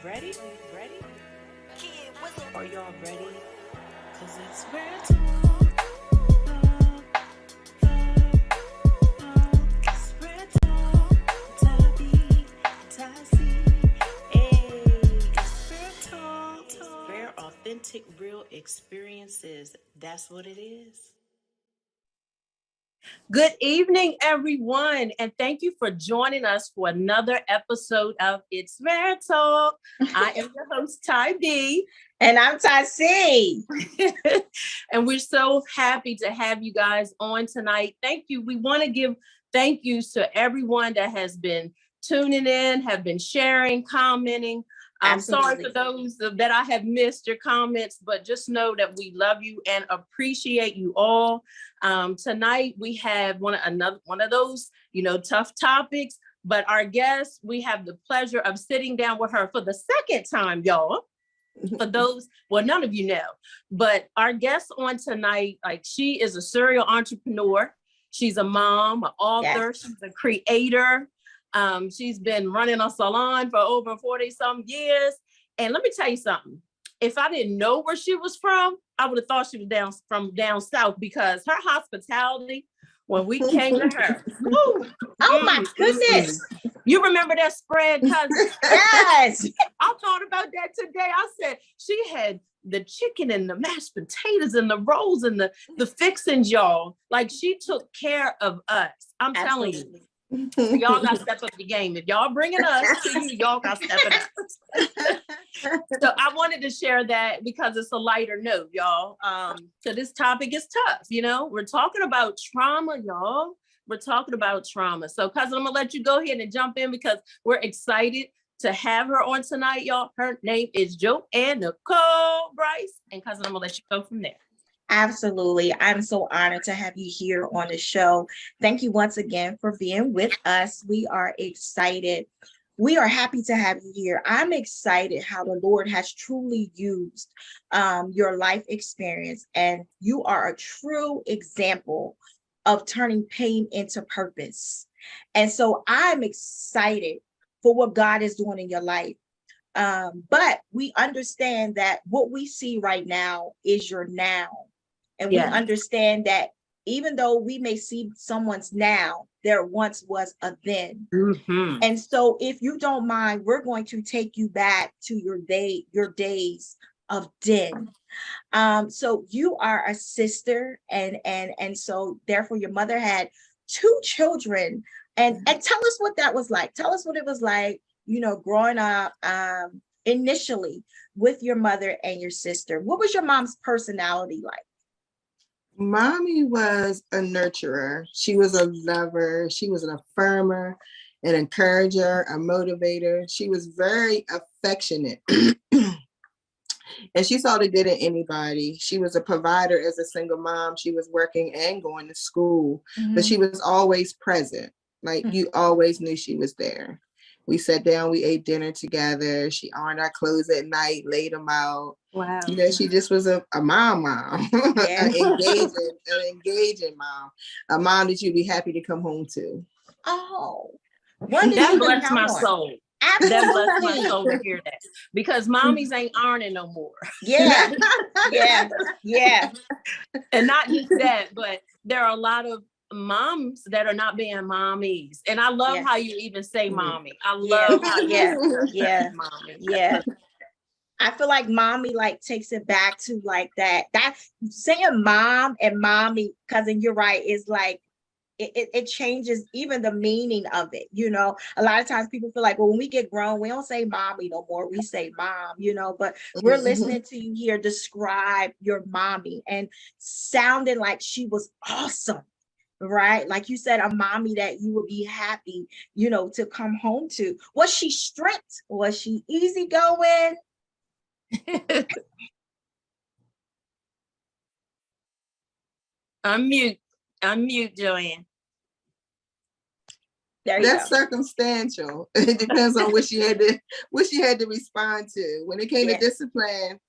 Ready? Ready? Are y'all ready? Cause it's red talk. It's red talk. Tabby, Tassie. Hey, it's red talk. Rare, authentic, real experiences. That's what it is. Good evening, everyone, and thank you for joining us for another episode of It's Rare Talk. I am your host, Ty B. And I'm Tassie. And we're so happy to have you guys on tonight. Thank you. We want to give thank yous to everyone that has been tuning in, have been sharing, commenting. I'm sorry for those that I have missed your comments, but just know that we love you and appreciate you all. Tonight we have one of those, tough topics. But our guest, we have the pleasure of sitting down with her for the second time, y'all. For those, well, none of you know, but our guest on tonight, like, she is a serial entrepreneur. She's a mom, an author. Yes. She's a creator. She's been running a salon for over 40 some years. And let me tell you something. If I didn't know where she was from, I would have thought she was down south, because her hospitality, when we came to her, woo, oh my goodness. You remember that spread, cousin? Yes. I thought about that today. I said she had the chicken and the mashed potatoes and the rolls and the fixings, y'all. Like, she took care of us. I'm telling you. Y'all got to step up the game. If y'all bringing us to you, y'all got to step it up. So I wanted to share that because it's a lighter note, y'all. So this topic is tough. We're talking about trauma, y'all. We're talking about trauma. So, cousin, I'm going to let you go ahead and jump in, because we're excited to have her on tonight, y'all. Her name is Joanne Nicole Bryce. And, cousin, I'm going to let you go from there. Absolutely. I'm so honored to have you here on the show. Thank you once again for being with us. We are excited. We are happy to have you here. I'm excited how the Lord has truly used your life experience, and you are a true example of turning pain into purpose. And so I'm excited for what God is doing in your life. But we understand that what we see right now is your now. And we understand that even though we may see someone's now, there once was a then. Mm-hmm. And so if you don't mind, we're going to take you back to your days of then. So you are a sister, and so therefore your mother had 2 children. And tell us what that was like. Tell us what it was like, growing up initially with your mother and your sister. What was your mom's personality like? Mommy was a nurturer. She was a lover. She was an affirmer, an encourager, a motivator. She was very affectionate. And she saw the good in anybody. She was a provider as a single mom. She was working and going to school, but she was always present. Like, you always knew she was there. We sat down, we ate dinner together. She ironed our clothes at night, laid them out. Wow. She just was a mom, yeah. an engaging mom, a mom that you'd be happy to come home to. Oh, that blessed my soul. Absolutely. That blessed my soul to hear that, because mommies ain't ironing no more. Yeah, yeah. And not just that, but there are a lot of moms that are not being mommies. And I love how you even say mommy. I love how you say mommy. Yeah. I feel like mommy takes it back to that saying mom and mommy, cousin, you're right, is like it changes even the meaning of it. A lot of times people feel like, well, when we get grown, we don't say mommy no more, we say mom, but we're listening to you here describe your mommy and sounding like she was awesome, right? Like you said, a mommy that you would be happy, to come home to. Was she strict? Was she easygoing? Unmute, Joanne. That's circumstantial. It depends on what she had to respond to. When it came to discipline,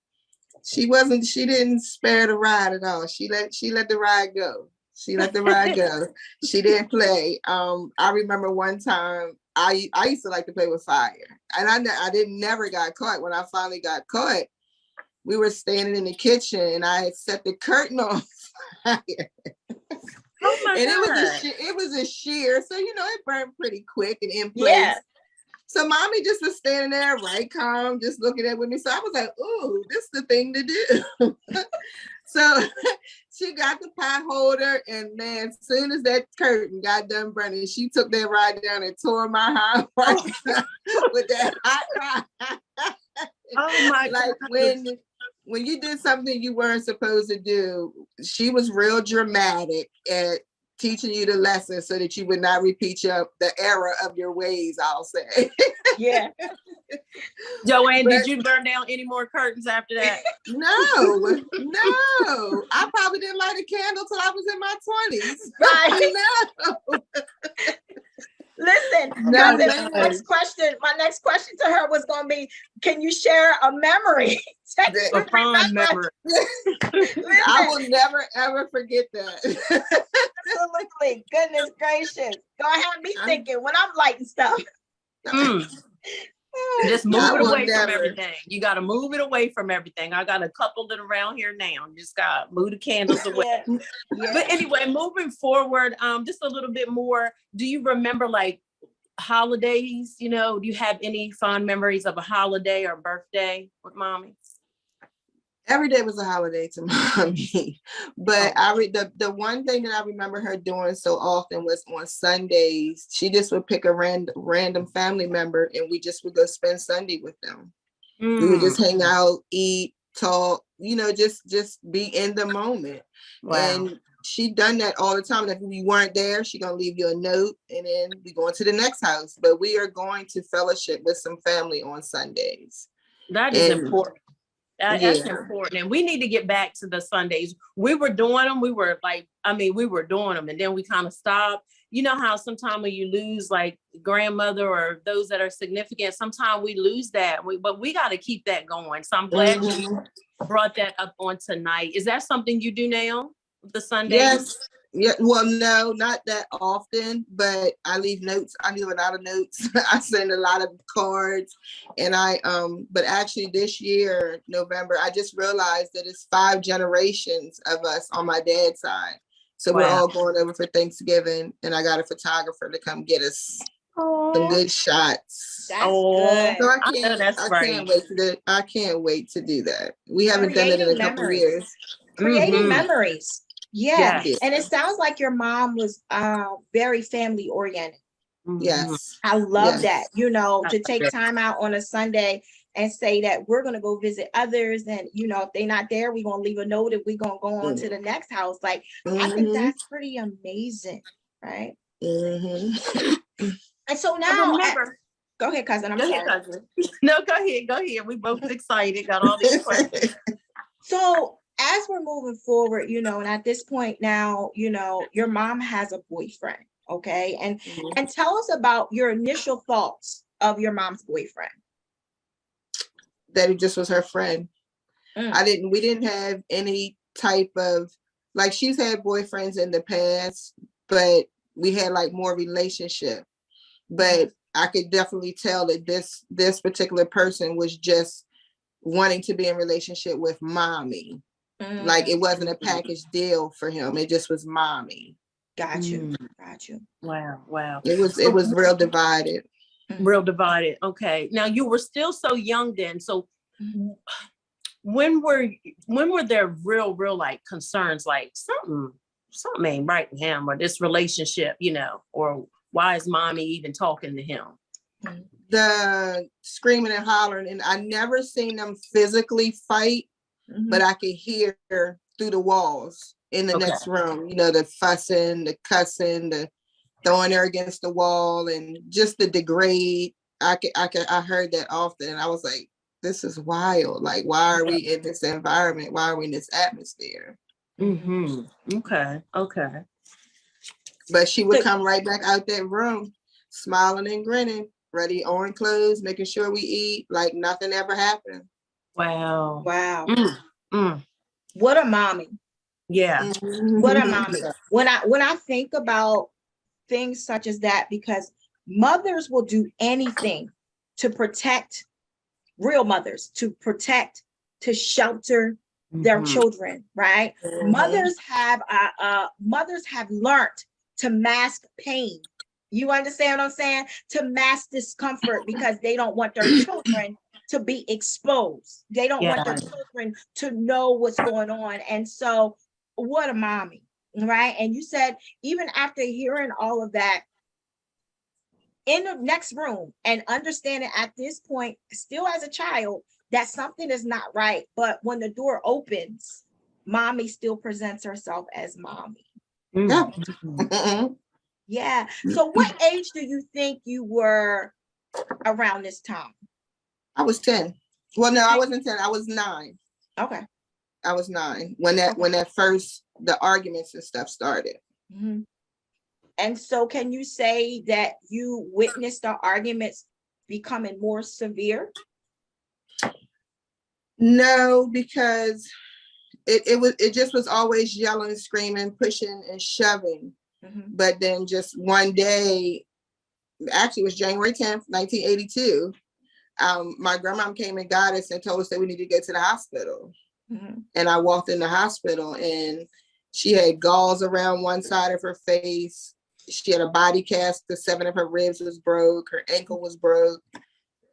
she didn't spare the ride at all. She let the ride go. She let the ride go. She didn't play. I remember one time I used to like to play with fire, and I didn't never got caught. When I finally got caught, we were standing in the kitchen, and I had set the curtain on fire. Oh my And God. it was a sheer, so it burned pretty quick and in place. Yeah. So mommy just was standing there, right calm, just looking at with me. So I was like, "Ooh, this is the thing to do." So she got the pot holder, and man, as soon as that curtain got done burning, she took that ride down and tore my high with that hot rod. Oh my Like God. when you did something you weren't supposed to do, she was real dramatic at teaching you the lesson so that you would not repeat the error of your ways, I'll say. Yeah. Joanne, But- did you burn down any more curtains after that? No. I probably didn't light a candle till I was in my 20s. Right. No. Listen, No, cousin, no. my next question to her was going to be, can you share a memory? A fond memory. I will never ever forget that. Absolutely. Goodness gracious. Don't have me thinking when I'm lighting stuff. Mm. Just move I it will away from never. everything. You got to move it away from everything. I got a couple that around here now. You just got to move the candles away. Yeah. Yeah. But anyway, moving forward, just a little bit more. Do you remember like holidays? Do you have any fond memories of a holiday or birthday with mommy? Every day was a holiday to mommy, but the one thing that I remember her doing so often was on Sundays. She just would pick a random family member, and we just would go spend Sunday with them. We would just hang out, eat, talk, just be in the moment. Wow. And she done that all the time. If we weren't there, she gonna leave you a note, and then we going to the next house. But we are going to fellowship with some family on Sundays. That is important. That's Yeah. important. And we need to get back to the Sundays. We were doing them. We were doing them, and then we kind of stopped. You know how sometimes when you lose like grandmother or those that are significant, sometimes we lose that. But we got to keep that going. So I'm glad you brought that up on tonight. Is that something you do now, the Sundays? Yes. Yeah. Well, no, not that often, but I leave notes. I leave a lot of notes. I send a lot of cards, and but actually this year, November, I just realized that it's 5 generations of us on my dad's side. So we're all going over for Thanksgiving, and I got a photographer to come get us some good shots. That's good. So I can't wait to do that. We haven't done it in a couple of years. Creating memories. Yeah. Yes. And it sounds like your mom was very family oriented. Yes. I love that, to take time out on a Sunday and say that we're going to go visit others. And, if they're not there, we're going to leave a note if we're going to go on to the next house. Like, I think that's pretty amazing. Right. And so now, go ahead, cousin. I'm sorry. Cousin. No, go ahead. We both excited. Got all these questions. So as we're moving forward, and at this point now, your mom has a boyfriend. Okay. And tell us about your initial thoughts of your mom's boyfriend. That it just was her friend. We didn't have any type of, like, she's had boyfriends in the past, but we had like more relationship. But I could definitely tell that this particular person was just wanting to be in relationship with mommy. Like, it wasn't a package deal for him. It just was mommy. Got you. Wow. It was real divided. Real divided. Okay. Now you were still so young then. So when were there real like concerns, like something ain't right with him or this relationship, or why is mommy even talking to him? The screaming and hollering, and I never seen them physically fight, but I could hear through the walls in the next room, the fussing, the cussing, the throwing her against the wall, and just the degrade. I heard that often, and I was like, this is wild. Like, why are we in this environment? Why are we in this atmosphere? Okay. But she would come right back out that room, smiling and grinning, ready on clothes, making sure we eat like nothing ever happened. Wow. What a mommy. Yeah. What a mommy. When I think about things such as that, because mothers will do anything to protect, real mothers, to protect, to shelter their Mhm. children, right? Mothers have learned to mask pain. You understand what I'm saying? To mask discomfort because they don't want their children to be exposed. They don't want their Yeah. children to know what's going on. And so, what a mommy, right? And you said, even after hearing all of that, in the next room and understanding at this point, still as a child, that something is not right. But when the door opens, mommy still presents herself as mommy. Yeah. Mhm. Yeah. So what age do you think you were around this time? I was 10. Well, no, I wasn't 10. I was 9. Okay. I was 9 when that first the arguments and stuff started. Mhm. And so can you say that you witnessed the arguments becoming more severe? No, because it just was always yelling, screaming, pushing, and shoving. Mhm. But then just one day, actually it was January 10th, 1982, my grandma came and got us and told us that we needed to go to the hospital. Mhm. And I walked in the hospital and she had galls around one side of her face. She had a body cast, 7 of her ribs was broke, her ankle was broke.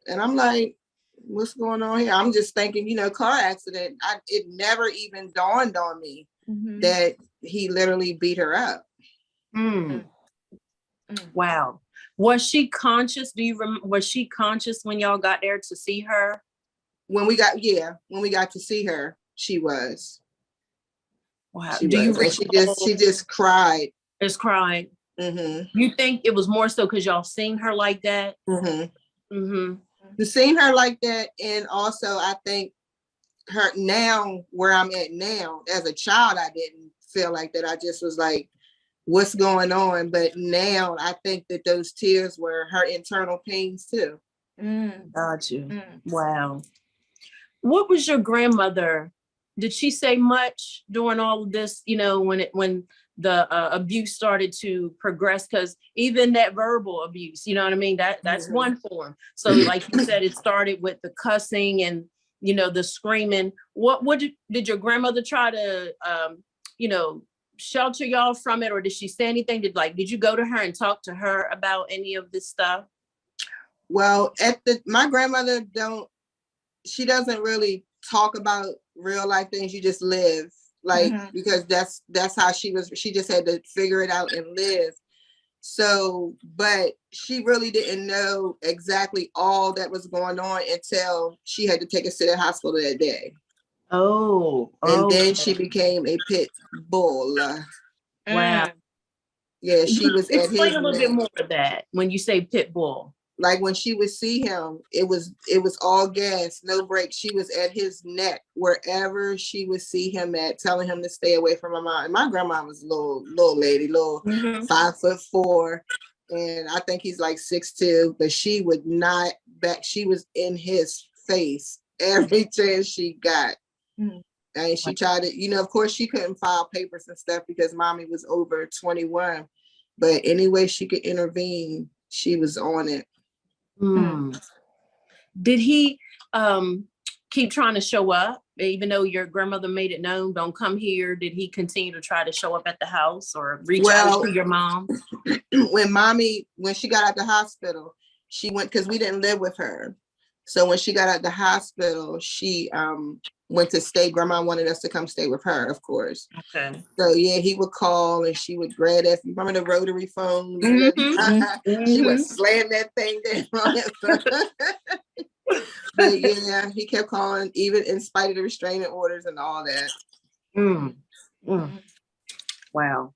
And I'm like, what's going on here? I'm just thinking, car accident. It never even dawned on me Mhm. that he literally beat her up. Mm. Mm. Wow. Was she conscious? Was she conscious when y'all got there to see her? When we got to see her, she was. Wow. She Do you was. And she just cried. Just cried. Mm-hmm. You think it was more so because y'all seen her like that? Mm-hmm. Mm-hmm. To seeing her like that, and also I think her now where I'm at now, as a child, I didn't feel like that. I just was like, what's going on? But now I think that those tears were her internal pains too. Got you. Mm. Wow. What was your grandmother? Did she say much during all of this? When the abuse started to progress, because even that verbal abuse, you know what I mean? That's Mhm. one form. So, like you said, it started with the cussing and the screaming. What did your grandmother try to shelter y'all from it, or did she say anything? Did you go to her and talk to her about any of this stuff? Well, my grandmother she doesn't really talk about real life things. You just live, like, because that's how she was. She just had to figure it out and live. So, but she really didn't know exactly all that was going on until she had to take us to the hospital that day. Oh, and then she became a pit bull. Wow. Yeah, she was at his Explain a little bit neck. more of that when you say pit bull. Like when she would see him, it was all gas, no brakes. She was at his neck wherever she would see him at, telling him to stay away from my mom. And my grandma was a little lady, 5'4", and I think he's like 6'2", but she would not back. She was in his face every chance she got. And she tried to, of course she couldn't file papers and stuff because mommy was over 21. But any way she could intervene, she was on it. Did he keep trying to show up, even though your grandmother made it known, don't come here? Did he continue to try to show up at the house or reach out to your mom? When she got out the hospital, she went, because we didn't live with her. So when she got out the hospital, she went to stay. Grandma wanted us to come stay with her, of course. Okay. So yeah, he would call and she would grab that. You remember the rotary phone? She would slam that thing down. But yeah, he kept calling, even in spite of the restraining orders and all that. Wow.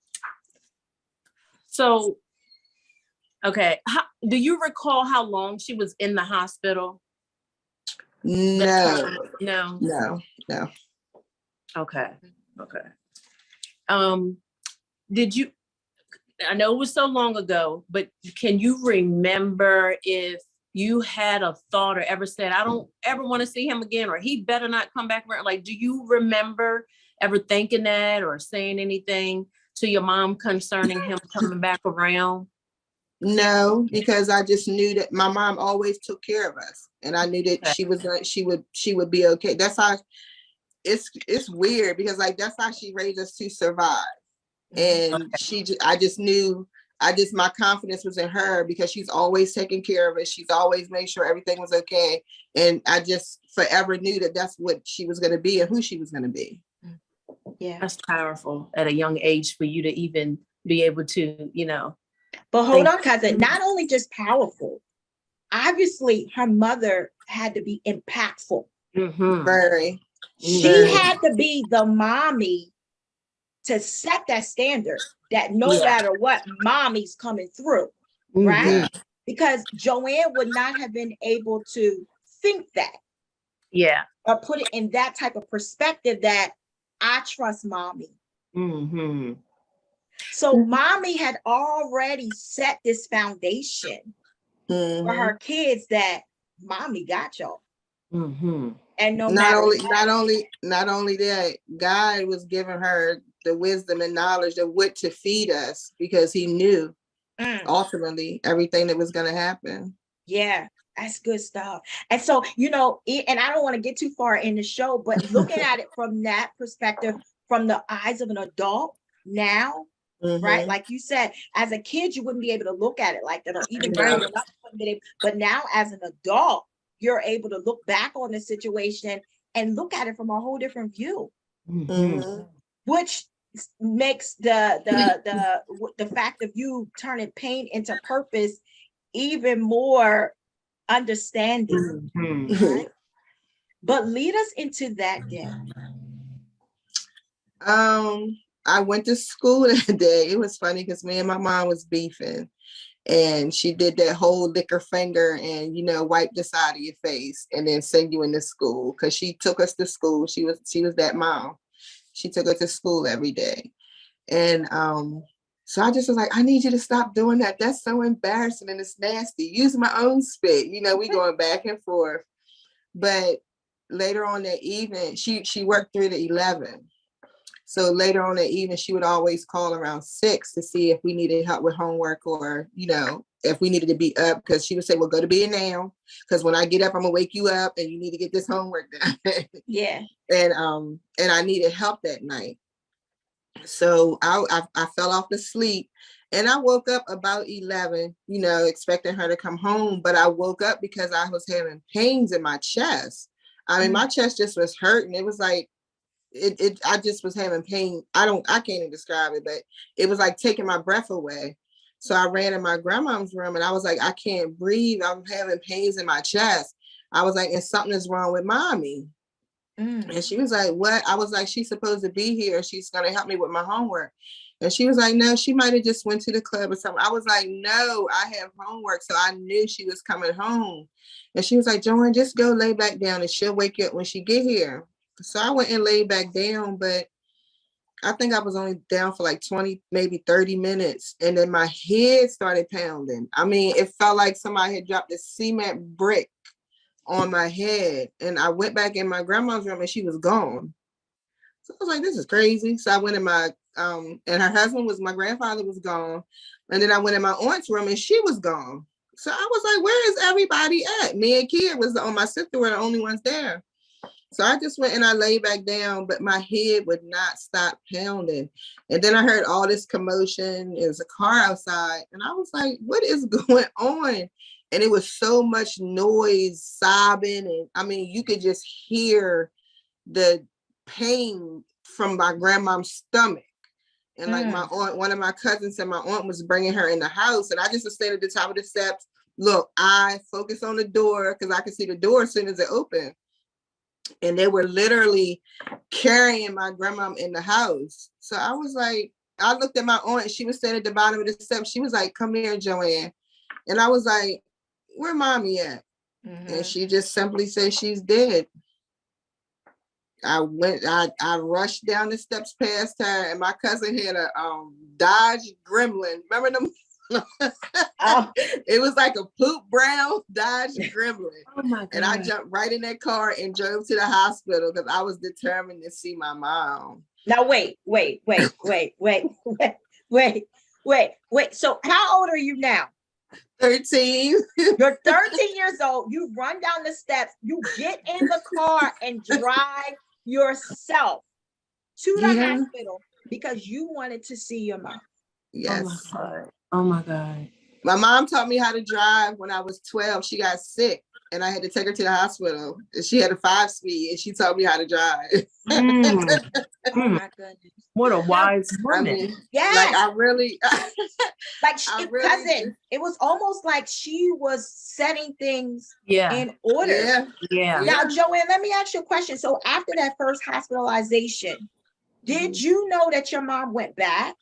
So, okay, do you recall how long she was in the hospital? No. Okay. Did you, I know it was so long ago, but can you remember if you had a thought or ever said, I don't ever want to see him again, or he better not come back around? Like, do you remember ever thinking that or saying anything to your mom concerning him coming back around? No, because I just knew that my mom always took care of us, and I knew that Okay. she would be okay. That's how it's weird, because like that's how she raised us to survive. And I just knew, my confidence was in her, because she's always taking care of us. She's always made sure everything was okay. And I just forever knew that that's what she was going to be and who she was going to be. Yeah. That's powerful at a young age for you to even be able to, you know. But hold on, cousin, not only just powerful, obviously her mother had to be impactful. Very. She had to be the mommy to set that standard that no matter what, mommy's coming through, right? Because Joanne would not have been able to think that. Yeah. Or put it in that type of perspective that I trust mommy. So mommy had already set this foundation for her kids that mommy got y'all. And not only that, God was giving her the wisdom and knowledge of what to feed us, because he knew ultimately everything that was going to happen. Yeah, that's good stuff. And so, you know, and I don't want to get too far in the show, but looking at it from that perspective, from the eyes of an adult now, right? Like you said, as a kid, you wouldn't be able to look at it like that, or even growing up, but now as an adult, you're able to look back on the situation and look at it from a whole different view, which makes the fact of you turning pain into purpose even more understanding. Right? But lead us into that day. I went to school that day. It was funny because me and my mom was beefing, and she did that whole lick her finger and, you know, wipe the side of your face and then send you into school, because she took us to school. She was that mom. She took us to school every day. And so I just was like, I need you to stop doing that. That's so embarrassing and it's nasty. Use my own spit. You know, we going back and forth. But later on that evening, she worked 3 to 11. So later on that evening, she would always call around 6 to see if we needed help with homework, or, you know, if we needed to be up, because she would say, well, go to bed now, because when I get up, I'm gonna wake you up and you need to get this homework done. And I needed help that night. So I fell off to sleep, and I woke up about 11, you know, expecting her to come home. But I woke up because I was having pains in my chest. I mean, my chest just was hurting. It was like, I just was having pain. I can't even describe it, but it was like taking my breath away. So I ran in my grandma's room and I was like, I can't breathe. I'm having pains in my chest. I was like, and something is wrong with mommy. And she was like, what? I was like, she's supposed to be here. She's going to help me with my homework. And she was like, no, she might have just went to the club or something. I was like, no, I have homework. So I knew she was coming home. And she was like, Joanne, just go lay back down and she'll wake you up when she get here. So I went and laid back down, but I think I was only down for like 20, maybe 30 minutes. And then my head started pounding. I mean, it felt like somebody had dropped a cement brick on my head. And I went back in my grandma's room and she was gone. So I was like, this is crazy. So I went in my, and her husband my grandfather was gone. And then I went in my aunt's room and she was gone. So I was like, where is everybody at? Me and Kia my sister were the only ones there. So I just went and I lay back down, but my head would not stop pounding. And then I heard all this commotion. There was a car outside. And I was like, what is going on? And it was so much noise, sobbing. And I mean, you could just hear the pain from my grandma's stomach. And like my aunt, one of my cousins said my aunt was bringing her in the house. And I just was standing at the top of the steps. Look, I focused on the door because I could see the door as soon as it opened. And they were literally carrying my grandma in the house. So I was like, I looked at my aunt, she was standing at the bottom of the steps. She was like, come here, Joanne. And I was like, where mommy at? And she just simply said she's dead. I rushed down the steps past her, and my cousin had a Dodge Gremlin. Remember them? It was like a poop brown Dodge Gremlin. Oh my God. And I jumped right in that car and drove to the hospital because I was determined to see my mom. Now, wait. So how old are you now? 13. You're 13 years old. You run down the steps. You get in the car and drive yourself to the Yeah. hospital because you wanted to see your mom. Yes. Oh my God. Oh my God. My mom taught me how to drive when I was 12. She got sick and I had to take her to the hospital. And she had a 5-speed and she taught me how to drive. Mm, Oh my goodness. what a wise I woman. mean, Yes. like I really, Like I really cousin, it was almost like she was setting things Yeah. in order. yeah. Yeah. Now, Joanne, let me ask you a question. So after that first hospitalization, did Mhm. you know that your mom went back,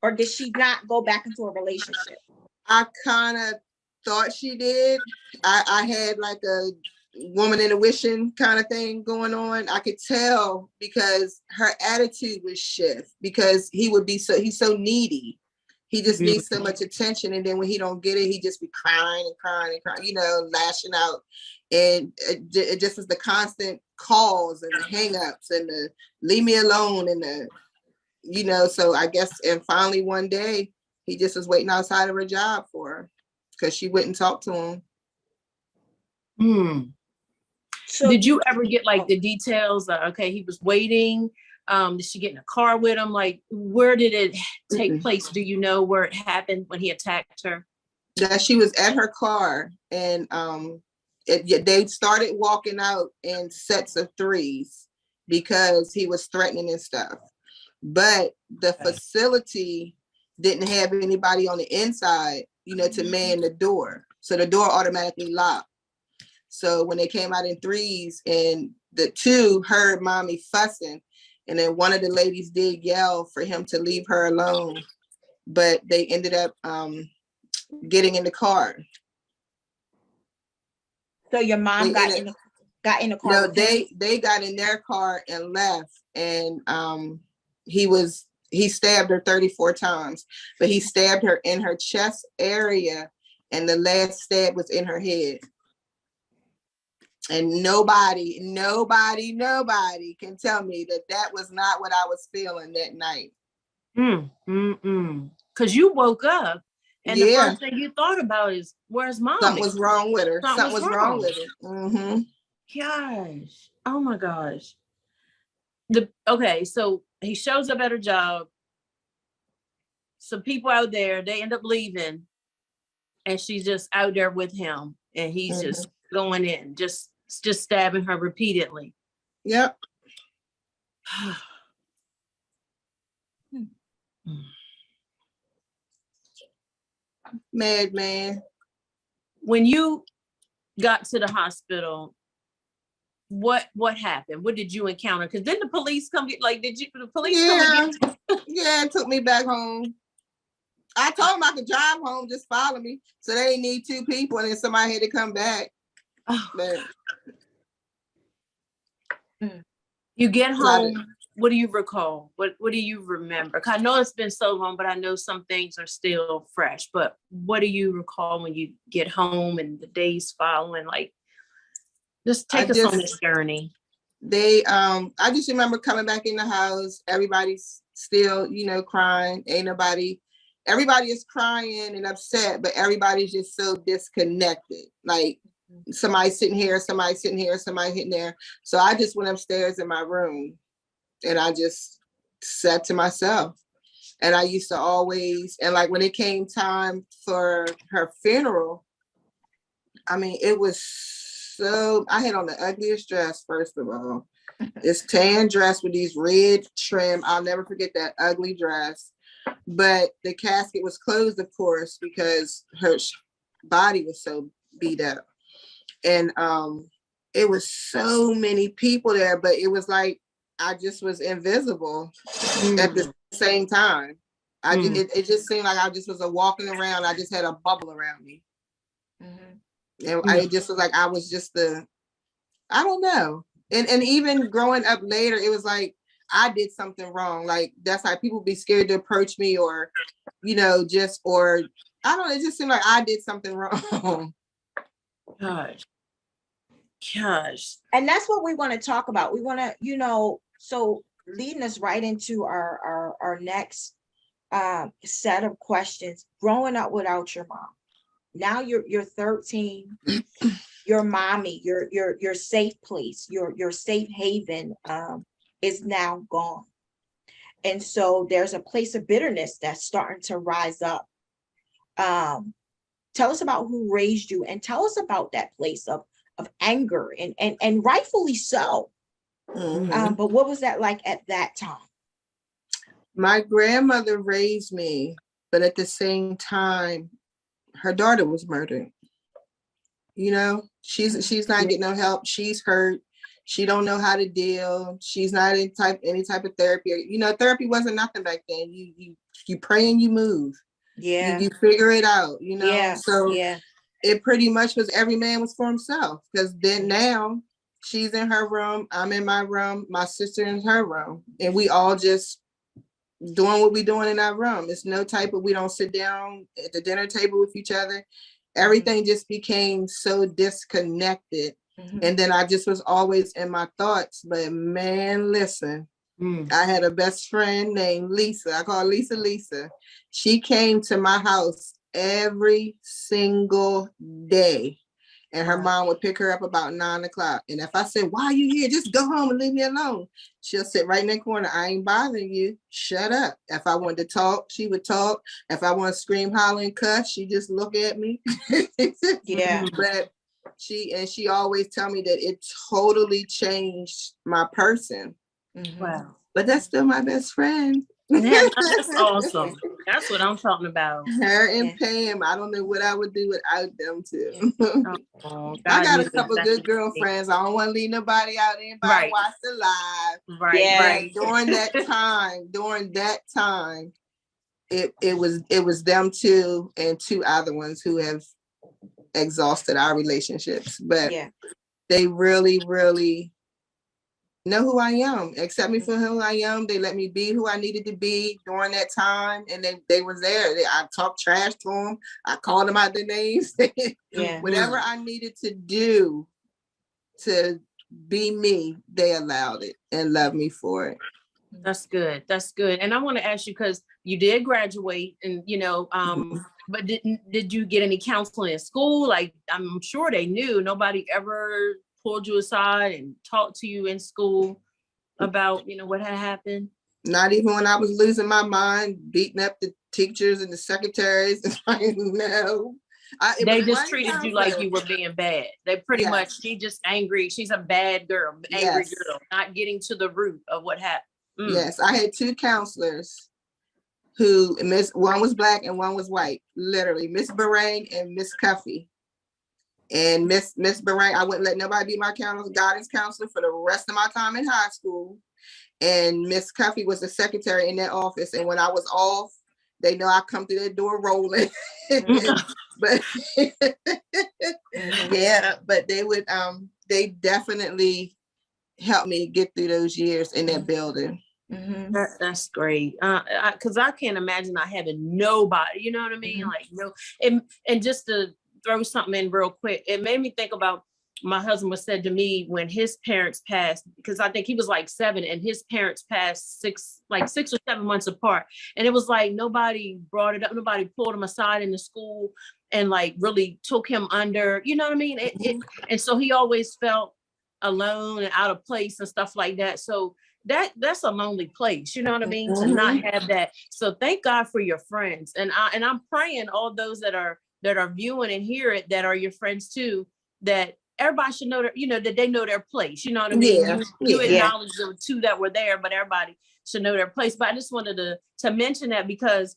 or did she not go back into a relationship? I kind of thought she did. I had like a woman in a wishing kind of thing going on. I could tell because her attitude would shift because he's so needy. He just needs so much attention. And then when he don't get it, he just be crying and crying and crying, lashing out. And it just was the constant calls and the hang-ups and the leave me alone and so I guess, and finally one day he just was waiting outside of her job for her because she wouldn't talk to him. Hmm. So Did you ever get like the details? Okay, he was waiting. Did she get in a car with him? Like, where did it take place? Do you know where it happened when he attacked her? That she was at her car and they started walking out in sets of 3s because he was threatening and stuff. But the facility didn't have anybody on the inside, to man the door. So the door automatically locked. So when they came out in 3s and the 2 heard mommy fussing, and then one of the ladies did yell for him to leave her alone, but they ended up getting in the car. So your mom got in the car. No, they got in their car and left, and he stabbed her 34 times, but he stabbed her in her chest area, and the last stab was in her head. And nobody can tell me that was not what I was feeling that night. Because you woke up and the Yeah. first thing you thought about is, where's mommy? Something was wrong with her. Something was wrong with her. Mm-hmm. Gosh. Oh my gosh. Okay, so he shows up at her job. Some people out there, they end up leaving, and she's just out there with him, and he's just going in, just stabbing her repeatedly. Yep. Madman. When you got to the hospital, what happened? What did you encounter? Because then the police come get, like, did you, the police come get you? Yeah, it took me back home. I told them I could drive home, just follow me. So they didn't need 2 people, and then somebody had to come back. Oh. But you get home, what do you recall? What do you remember? I know it's been so long, but I know some things are still fresh. But what do you recall when you get home and the days following? Like, just take us on this journey. I just remember coming back in the house. Everybody's still, crying. Everybody is crying and upset, but everybody's just so disconnected. Like, somebody sitting here, somebody sitting here, somebody hitting there. So I just went upstairs in my room and I just sat to myself. And I used to always, and like when it came time for her funeral, I mean, it was so, I had on the ugliest dress, first of all. This tan dress with these red trim. I'll never forget that ugly dress. But the casket was closed, of course, because her body was so beat up. And it was so many people there, but it was like I just was invisible at the same time. It just seemed like I just was walking around. I just had a bubble around me. And it just was like I was just I don't know. And even growing up later, it was like I did something wrong. Like that's how people be scared to approach me, or or I don't know, it just seemed like I did something wrong. Gosh. And that's what we want to talk about. We want to, so leading us right into our next set of questions. Growing up without your mom. Now you're 13. Your mommy, your safe place, your safe haven is now gone. And so there's a place of bitterness that's starting to rise up. Tell us about who raised you, and tell us about that place of anger and rightfully so. But what was that like at that time? My grandmother raised me, but at the same time, her daughter was murdered. You know, she's not getting no help. She's hurt. She don't know how to deal. She's not in any type of therapy. You know, therapy wasn't nothing back then. You pray and you move. Yeah. You figure it out, you know. Yeah. So yeah. it pretty much was every man was for himself. Because then now she's in her room, I'm in my room, my sister in her room, and we all just doing what we doing in our room. It's no type of, we don't sit down at the dinner table with each other. Everything just became so disconnected. And then I just was always in my thoughts. But man, listen, I had a best friend named Lisa. I call Lisa Lisa. She came to my house every single day. And her mom would pick her up about 9 o'clock. And if I said, why are you here? Just go home and leave me alone. She'll sit right in that corner. I ain't bothering you. Shut up. If I wanted to talk, she would talk. If I want to scream, holler, and cuss, she just look at me. Yeah. But she always tell me that it totally changed my person. Wow. But that's still my best friend. Yeah, that's awesome. That's what I'm talking about. Her and Pam, I don't know what I would do without them too. Oh, I got a God, couple good girlfriends. I don't want to leave nobody out. Anybody watch the live. Right, Yeah. right. During that time, it was them two and two other ones who have exhausted our relationships. But they really, really know who I am, accept me for who I am. They let me be who I needed to be during that time. And they was there. I talked trash to them. I called them out their names. Whatever I needed to do to be me, they allowed it and loved me for it. That's good. That's good. And I want to ask you, because you did graduate and, you know, but did you get any counseling in school? Like, I'm sure they knew. Nobody ever pulled you aside and talked to you in school about, you know, what had happened? Not even when I was losing my mind, beating up the teachers and the secretaries. No. They just treated you like you were being bad. They pretty much, she just angry. She's a bad girl, angry girl, not getting to the root of what happened. Yes, I had two counselors who, one was Black and one was white, literally, Miss Barang and Miss Cuffy. And Miss Barang, I wouldn't let nobody be my guidance counselor for the rest of my time in high school. And Miss Cuffy was the secretary in that office. And when I was off, they know I come through that door rolling. But but they would they definitely helped me get through those years in that building. That's great. Because I can't imagine not having nobody, you know what I mean? Like, no, and just to throw something in real quick, it made me think about my husband was said to me when his parents passed, because I think he was like 7 and his parents passed 6 or 7 months apart. And it was like, nobody brought it up. Nobody pulled him aside in the school and like really took him under, you know what I mean? And so he always felt alone and out of place and stuff like that. So that's a lonely place, you know what I mean? To not have that. So thank God for your friends. And I'm praying all those that are viewing and hear it, that are your friends too, that everybody should know that, you know, that they know their place. You know what I mean? You acknowledge the 2 that were there, but everybody should know their place. But I just wanted to mention that, because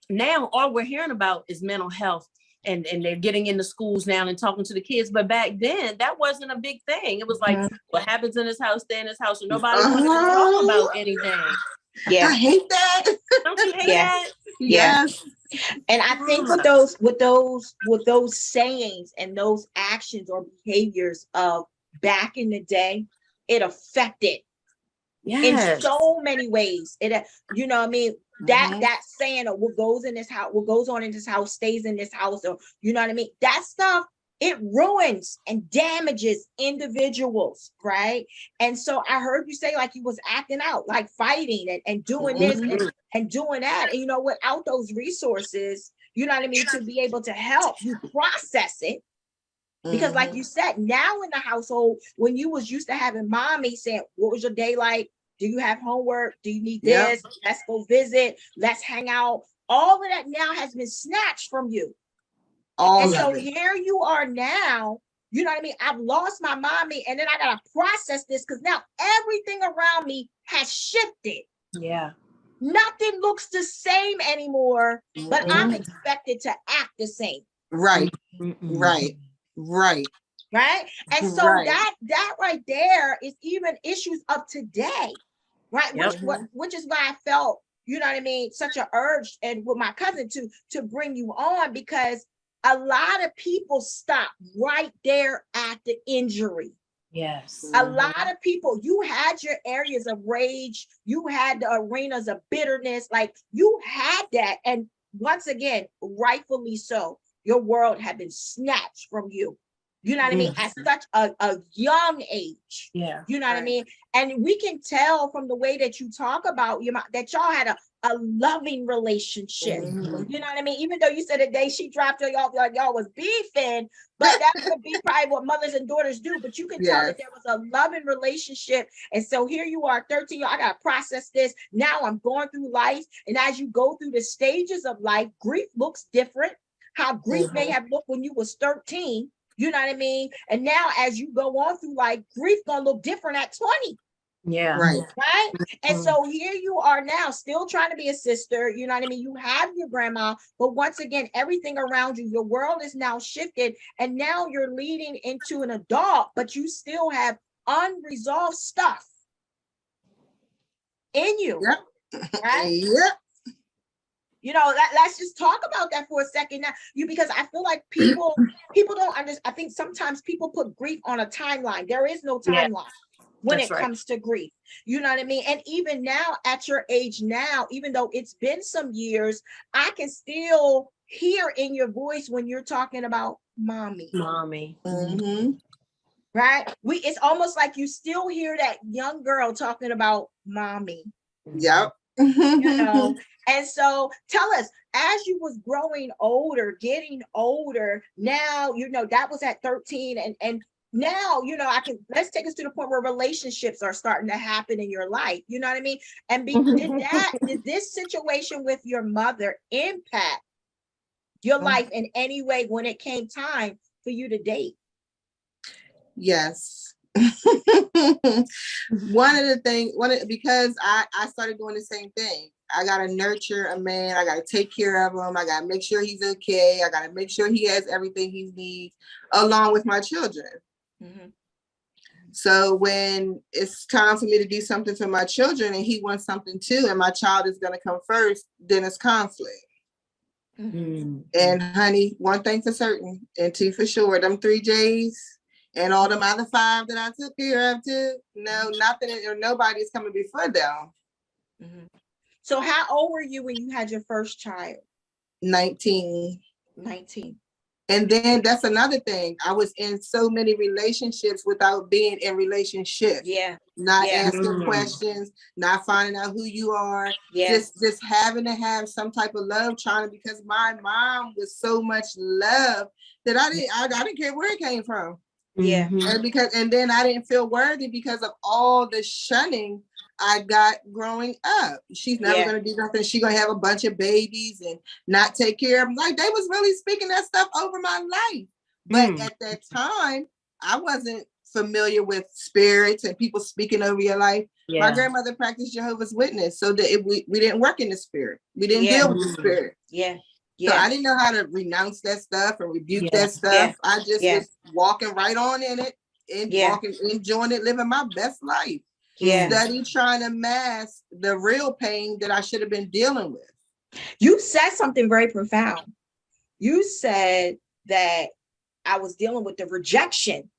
now all we're hearing about is mental health, and they're getting into schools now and talking to the kids. But back then, that wasn't a big thing. It was like, what happens in this house, stay in this house. And nobody wanted to talk about anything. I hate that. Don't you hate that? Yes. And I think with those sayings and those actions or behaviors of back in the day, it affected in so many ways. It, you know what I mean? That saying of what goes on in this house stays in this house, or you know what I mean? That stuff it ruins and damages individuals, right? And so I heard you say like you was acting out, like fighting and doing this and doing that. And you know, without those resources, you know what I mean, to be able to help you process it. Because like you said, now in the household, when you was used to having mommy saying, what was your day like? Do you have homework? Do you need this? Let's go visit. Let's hang out. All of that now has been snatched from you. And so here you are now, you know what I mean? I've lost my mommy and then I got to process this because now everything around me has shifted. Yeah. Nothing looks the same anymore, but I'm expected to act the same. Right. Right. And so that right there is even issues of today, right? Which is why I felt, you know what I mean, such an urge and with my cousin to bring you on, because a lot of people stop right there at the injury. Yes. A lot of people, you had your areas of rage, you had the arenas of bitterness, like you had that. And once again, rightfully so, your world had been snatched from you. You know what I mean? At such a young age. Yeah. You know what I mean? And we can tell from the way that you talk about your mom that y'all had a loving relationship. You know what I mean? Even though you said the day she dropped y'all was beefing, but that could be probably what mothers and daughters do. But you can tell that there was a loving relationship. And so here you are, 13, I got to process this. Now I'm going through life. And as you go through the stages of life, grief looks different. How grief may have looked when you was 13. You know what I mean? And now as you go on through life, grief gonna look different at 20. Yeah. Right. And so here you are now still trying to be a sister. You know what I mean? You have your grandma, but once again, everything around you, your world is now shifted. And now you're leading into an adult, but you still have unresolved stuff in you. Right? You know, let's just talk about that for a second now. Because I feel like people don't understand. I think sometimes people put grief on a timeline. There is no timeline when it comes to grief. You know what I mean? And even now, at your age now, even though it's been some years, I can still hear in your voice when you're talking about mommy. Right? It's almost like you still hear that young girl talking about mommy. You know. And so tell us, as you was growing older, getting older, now, you know, that was at 13 and now, you know, let's take us to the point where relationships are starting to happen in your life. You know what I mean? And did this situation with your mother impact your life in any way when it came time for you to date? Yes. Because I started doing the same thing. I got to nurture a man. I got to take care of him. I got to make sure he's okay. I got to make sure he has everything he needs along with my children. So when it's time for me to do something for my children and he wants something too, and my child is going to come first, then it's conflict. And honey, one thing for certain and two for sure, them 3 J's and all them other 5 that I took care of too, no, nothing or nobody's coming before them. So how old were you when you had your first child? 19. And then that's another thing. I was in so many relationships without being in relationships. Not asking questions, not finding out who you are. Just having to have some type of love because my mom was so much love that I didn't care where it came from. And then I didn't feel worthy because of all the shunning I got growing up. She's never going to do nothing. She's going to have a bunch of babies and not take care of them. Like, they was really speaking that stuff over my life. But at that time, I wasn't familiar with spirits and people speaking over your life. My grandmother practiced Jehovah's Witness, so that we didn't work in the spirit. We didn't deal with the spirit. So I didn't know how to renounce that stuff and rebuke that stuff. I just was walking right on in it and walking, enjoying it, living my best life. Study trying to mask the real pain that I should have been dealing with. You said something very profound. You said that I was dealing with the rejection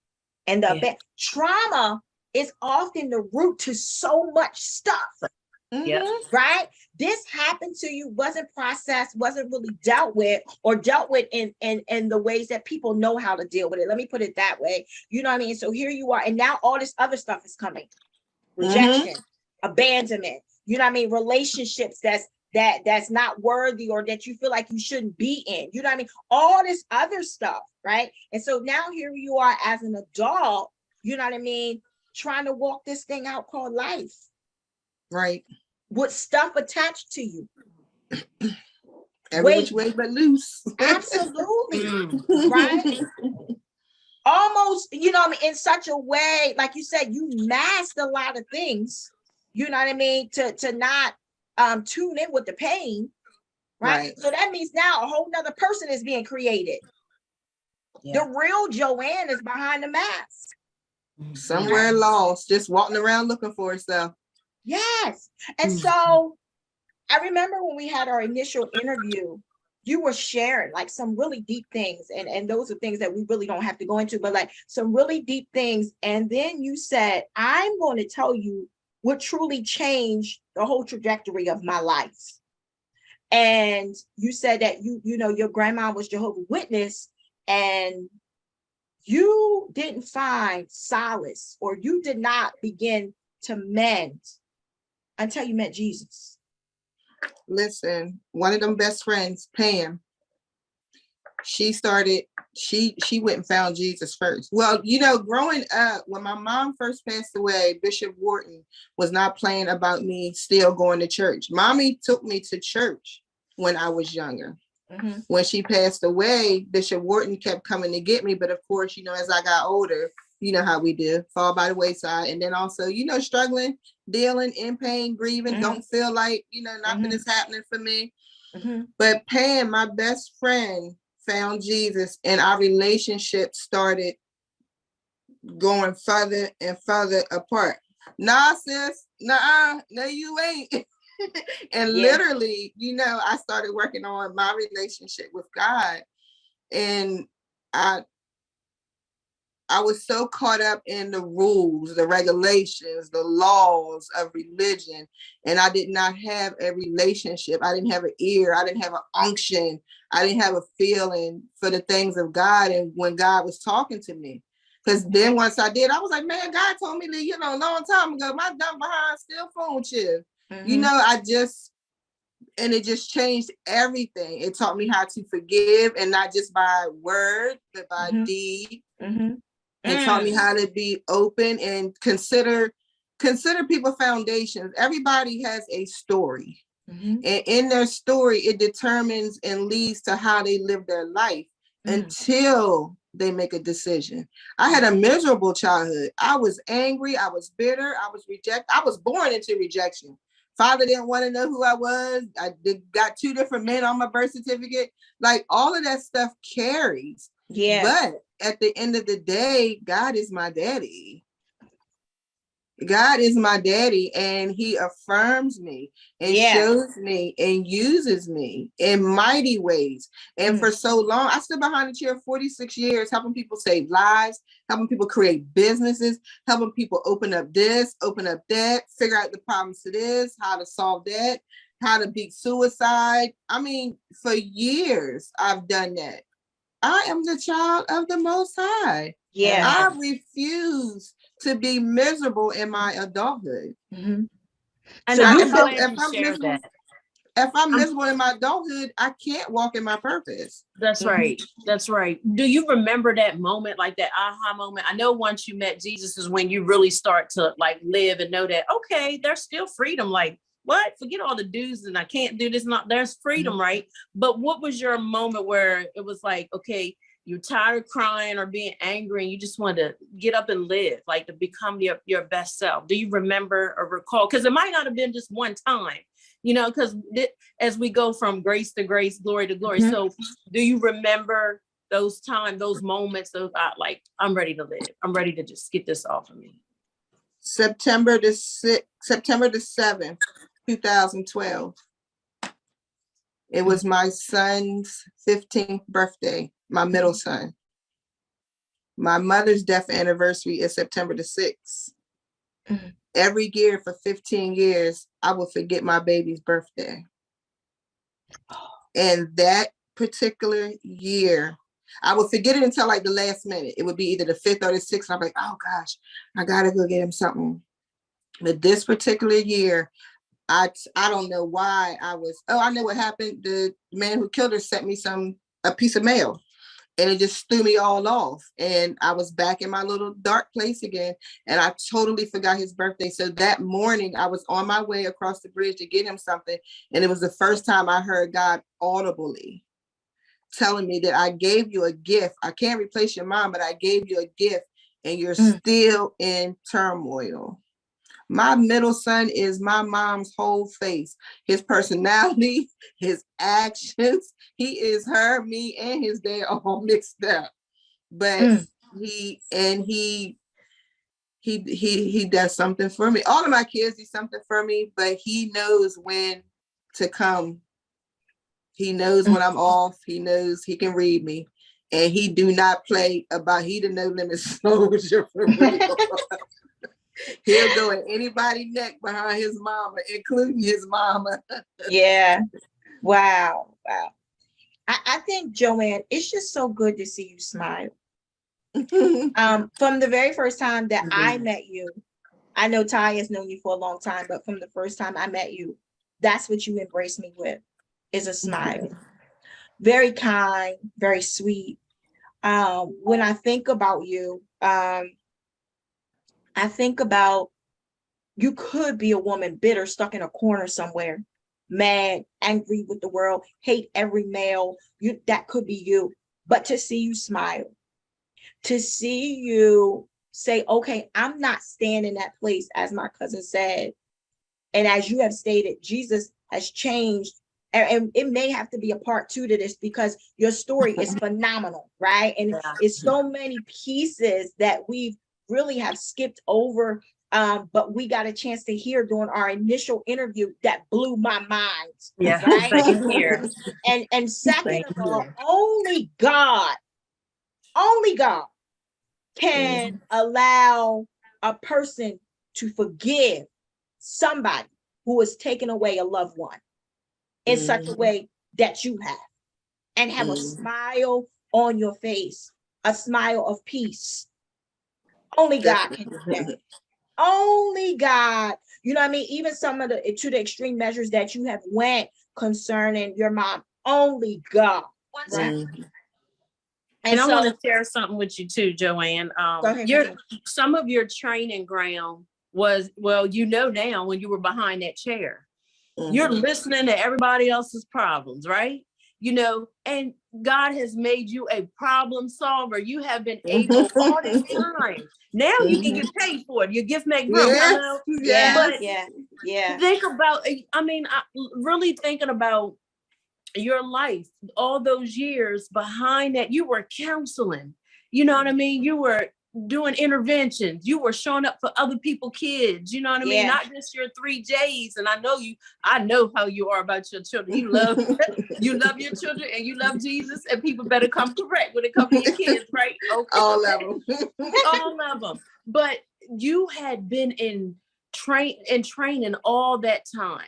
and the trauma is often the root to so much stuff. Yeah. Right? This happened to you, wasn't processed, wasn't really dealt with, or dealt with in the ways that people know how to deal with it. Let me put it that way. You know what I mean? So here you are, and now all this other stuff is coming. Rejection, abandonment, you know what I mean? Relationships that's not worthy, or that you feel like you shouldn't be in. You know what I mean? All this other stuff, right? And so now here you are as an adult, you know what I mean, trying to walk this thing out called life. Right. With stuff attached to you. Every which way but loose. Absolutely. Right? Almost, you know what I mean, in such a way, like you said, you masked a lot of things, you know what I mean, to not tune in with the pain. Right? So that means now a whole nother person is being created. Yeah. The real Joanne is behind the mask. Somewhere lost, just walking around looking for herself. Yes. And so I remember when we had our initial interview, you were sharing like some really deep things. And those are things that we really don't have to go into, but like some really deep things. And then you said, I'm going to tell you what truly changed the whole trajectory of my life. And you said that you know, your grandma was Jehovah's Witness, and you didn't find solace, or you did not begin to mend until you met Jesus. Listen, one of them best friends, Pam, she went and found Jesus first. Well, you know, growing up, when my mom first passed away, Bishop Wharton was not playing about me still going to church. Mommy took me to church when I was younger. When she passed away, Bishop Wharton kept coming to get me. But of course, you know, as I got older, you know how we do, fall by the wayside. And then also, you know, struggling, dealing, in pain, grieving, don't feel like, you know, nothing is happening for me. But Pam, my best friend, found Jesus, and our relationship started going further and further apart. Nah, sis, nah, no, you ain't. And literally, you know, I started working on my relationship with God, and I was so caught up in the rules, the regulations, the laws of religion, and I did not have a relationship. I didn't have an ear. I didn't have an unction. I didn't have a feeling for the things of God, and when God was talking to me. Because then once I did, I was like, man, God told me that, you know, a long time ago, my dumb behind still phone chill. You know, and it just changed everything. It taught me how to forgive, and not just by word, but by deed. It taught me how to be open and consider people foundations. Everybody has a story. And in their story, it determines and leads to how they live their life until they make a decision. I had a miserable childhood. I was angry. I was bitter. I was rejected. I was born into rejection. Father didn't want to know who I was. Got 2 different men on my birth certificate. Like, all of that stuff carries. Yeah. But at the end of the day, God is my daddy. God is my daddy, and he affirms me and shows me and uses me in mighty ways. And for so long, I stood behind the chair 46 years, helping people save lives, helping people create businesses, helping people open up this, open up that, figure out the problems to this, how to solve that, how to beat suicide. I mean, for years, I've done that. I am the child of the Most High. Yeah. I refuse to be miserable in my adulthood. And so if I'm miserable in my adulthood, I can't walk in my purpose. That's right. That's right. Do you remember that moment, like that aha moment? I know once you met Jesus is when you really start to like live and know that, okay, there's still freedom. Like, what? Forget all the do's and I can't do this. Not there's freedom, right? But what was your moment where it was like, okay, you're tired of crying or being angry and you just want to get up and live, like to become your best self? Do you remember or recall? Because it might not have been just one time, you know, because as we go from grace to grace, glory to glory. So do you remember those times, those moments of like, I'm ready to live. I'm ready to just get this off of me. September the 7th, 2012. It was my son's 15th birthday, my middle son. My mother's death anniversary is September the 6th. Mhm. Every year for 15 years, I would forget my baby's birthday. And that particular year, I would forget it until like the last minute. It would be either the 5th or the 6th. And I'm like, oh gosh, I gotta go get him something. But this particular year, I don't know why I know what happened. The man who killed her sent me a piece of mail, and it just threw me all off. And I was back in my little dark place again, and I totally forgot his birthday. So that morning I was on my way across the bridge to get him something. And it was the first time I heard God audibly telling me that I gave you a gift. I can't replace your mom, but I gave you a gift and you're still in turmoil. My middle son is my mom's whole face, his personality, his actions. He is her, me, and his dad all mixed up. But he does something for me. All of my kids do something for me, but he knows when to come. He knows when I'm off. He knows he can read me. And he do not play about, he the no limit soldier for real. He'll go at anybody's neck behind his mama, including his mama. Yeah. Wow. I think, Joanne, it's just so good to see you smile. From the very first time that I met you, I know Ty has known you for a long time, but from the first time I met you, that's what you embraced me with, is a smile. Very kind, very sweet. When I think about you, I think about, you could be a woman bitter, stuck in a corner somewhere, mad, angry with the world, hate every male. That could be you. But to see you smile, to see you say, okay, I'm not staying in that place, as my cousin said. And as you have stated, Jesus has changed. And it may have to be a part 2 to this, because your story is phenomenal, right? And it's so many pieces that we really have skipped over, but we got a chance to hear during our initial interview that blew my mind. Yeah, right? same here. And second of all, here. only God can allow a person to forgive somebody who has taken away a loved one in such a way that you have a smile on your face, a smile of peace. Only God can do that. Only God. You know what I mean? Even some of to the extreme measures that you have went concerning your mom, only God. Right. And I want to share something with you too, Joanne. Go ahead. Some of your training ground was, well, now when you were behind that chair, you're listening to everybody else's problems, right? And God has made you a problem solver. You have been able all this time. Now you can get paid for it. Your gift make room. Yeah. Think about, really thinking about your life, all those years behind that. You were counseling, you know what I mean? You were doing interventions. You were showing up for other people's kids, you know what I mean? Not just your 3 J's. And I know how you are about your children. You love your children and you love Jesus, and people better come correct when it comes to your kids, right? Okay. All of them. But you had been in training all that time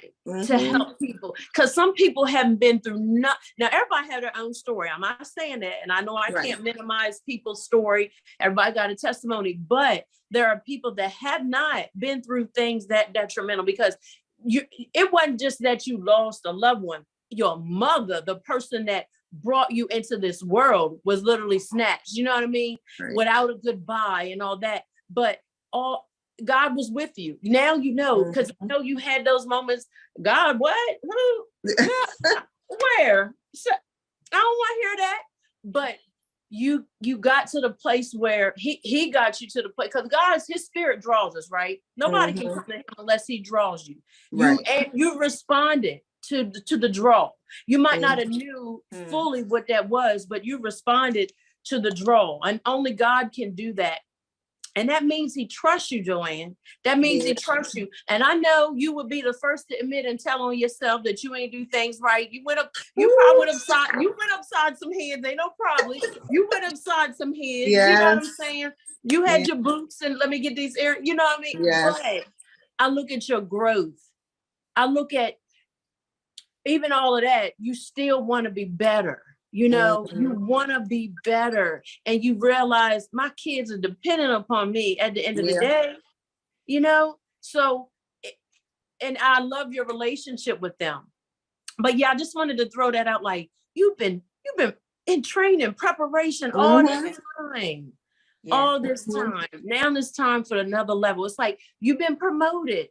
to help people, because some people haven't been through now everybody had their own story. I'm not saying that, and I know I can't minimize people's story. Everybody got a testimony, but there are people that have not been through things that detrimental, because it wasn't just that you lost a loved one. Your mother, the person that brought you into this world, was literally snatched, you know what I mean? Without a goodbye and all that. But God was with you. Now you know, because I know you had those moments. God, what? Who? Where? So, I don't want to hear that. But you got to the place where he got you to the place, because his spirit draws us, right? Nobody can come to him unless he draws you. And you responded to the draw. You might not have knew fully what that was, but you responded to the draw. And only God can do that. And that means he trusts you, Joanne. That means he trusts you. And I know you would be the first to admit and tell on yourself that you ain't do things right. You probably went upside some heads. Ain't no probably. You went upside some heads. Yes. You know what I'm saying? You had your boots and let me get these air, you know what I mean? Yes. But I look at your growth. I look at even all of that, you still want to be better. You know, you want to be better, and you realize my kids are dependent upon me at the end of the day, you know? So, and I love your relationship with them. But yeah, I just wanted to throw that out. Like you've been in training, preparation all this time, all this time. Now it's time for another level. It's like you've been promoted.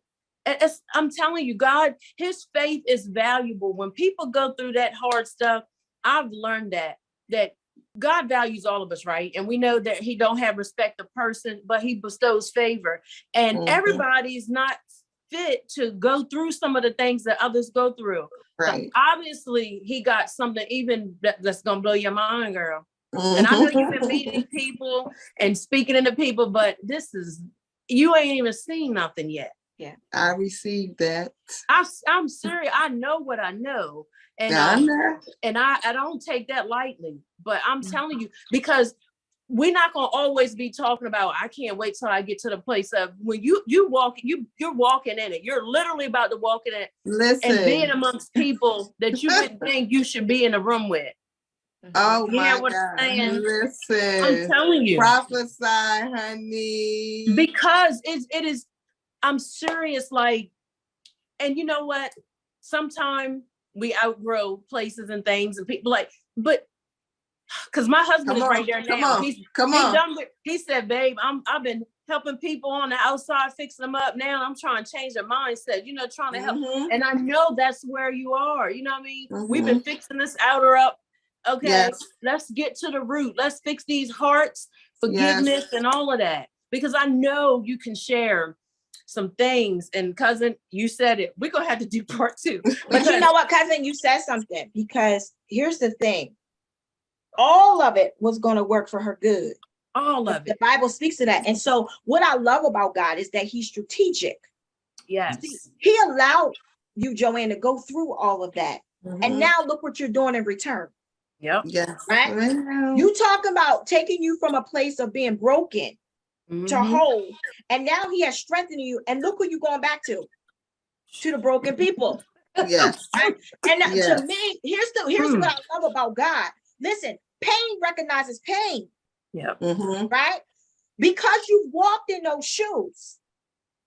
I'm telling you, God, his faith is valuable. When people go through that hard stuff, I've learned that God values all of us, right? And we know that he don't have respect of person, but he bestows favor. And everybody's not fit to go through some of the things that others go through. Right. So obviously, he got something even that's going to blow your mind, girl. And I know you've been meeting people and speaking into people, but you ain't even seen nothing yet. Yeah, I received that. I'm serious. I know what I know. And I don't take that lightly, but I'm telling you, because we're not going to always be talking about, I can't wait till I get to the place of when you're walking in it. You're literally about to walk in it. Listen. And being amongst people that you wouldn't think you should be in a room with. Oh my what God. I'm saying? Listen. I'm telling you. Prophesy, honey. Because it is, I'm serious, like, and you know what? Sometimes we outgrow places and things and people but because my husband is right there now. He said, babe, I've been helping people on the outside, fixing them up. Now I'm trying to change their mindset, trying to help. And I know that's where you are. You know what I mean? We've been fixing this outer up. Okay, let's get to the root. Let's fix these hearts, forgiveness, and all of that. Because I know you can share some things. And cousin, you said it. We're gonna have to do part 2. But you know what, cousin, you said something, because here's the thing. All of it was going to work for her good. All of it. The Bible speaks to that. And so what I love about God is that he's strategic. Yes. He allowed you, Joanne, to go through all of that. And now look what you're doing in return. Yep. Yes. Right? You talk about taking you from a place of being broken to whole. And now he has strengthened you. And look who you're going back to the broken people. Yes. Right? And to me, here's what I love about God. Listen, pain recognizes pain. Yeah. Right? Because you walked in those shoes.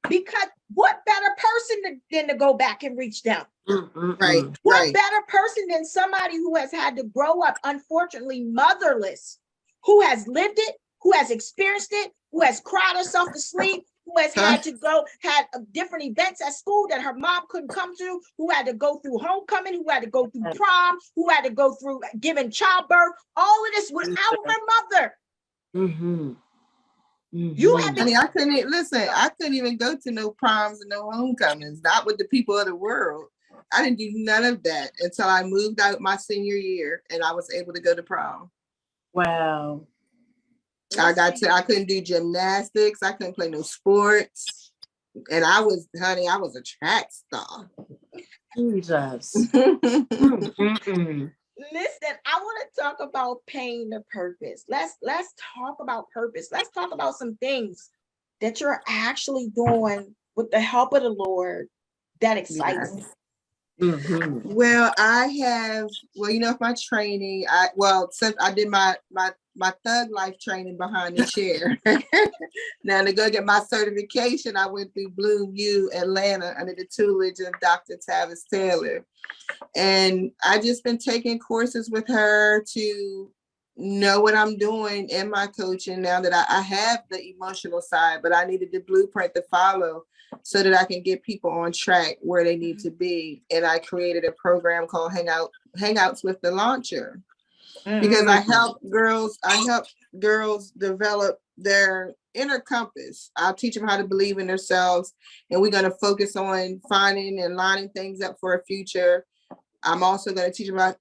Because what better person than to go back and reach them? Right. What better person than somebody who has had to grow up, unfortunately, motherless, who has lived it, who has experienced it, who has cried herself to sleep, who has had different events at school that her mom couldn't come to, who had to go through homecoming, who had to go through prom, who had to go through giving childbirth, all of this without her mother. You had to, I couldn't even go to no proms and no homecomings, not with the people of the world. I didn't do none of that until I moved out my senior year and I was able to go to prom. Wow. I couldn't do gymnastics. I couldn't play no sports. And I was a track star. Jesus. Listen, I want to talk about pain to purpose. Let's talk about purpose. Let's talk about some things that you're actually doing with the help of the Lord that excites me. Well, my training, since I did my thug life training behind the chair. Now to go get my certification, I went through Bloom U Atlanta under the tutelage of Dr. Tavis Taylor. And I just been taking courses with her to know what I'm doing in my coaching now that I have the emotional side, but I needed the blueprint to follow so that I can get people on track where they need to be. And I created a program called Hangouts with the Launcher. Because I help girls develop their inner compass. I'll teach them how to believe in themselves, and we're going to focus on finding and lining things up for a future. I'm also going to teach them about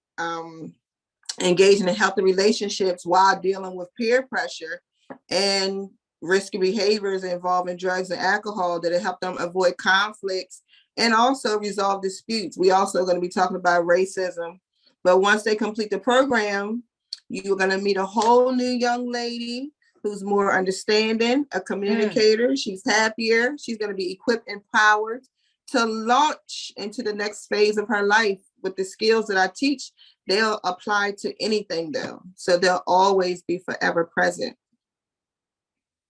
engaging in healthy relationships while dealing with peer pressure and risky behaviors involving drugs and alcohol that'll help them avoid conflicts and also resolve disputes. We also going to be talking about racism. But once they complete the program, you're going to meet a whole new young lady who's more understanding, a communicator. She's happier. She's going to be equipped, empowered to launch into the next phase of her life with the skills that I teach. They'll apply to anything though. So they'll always be forever present.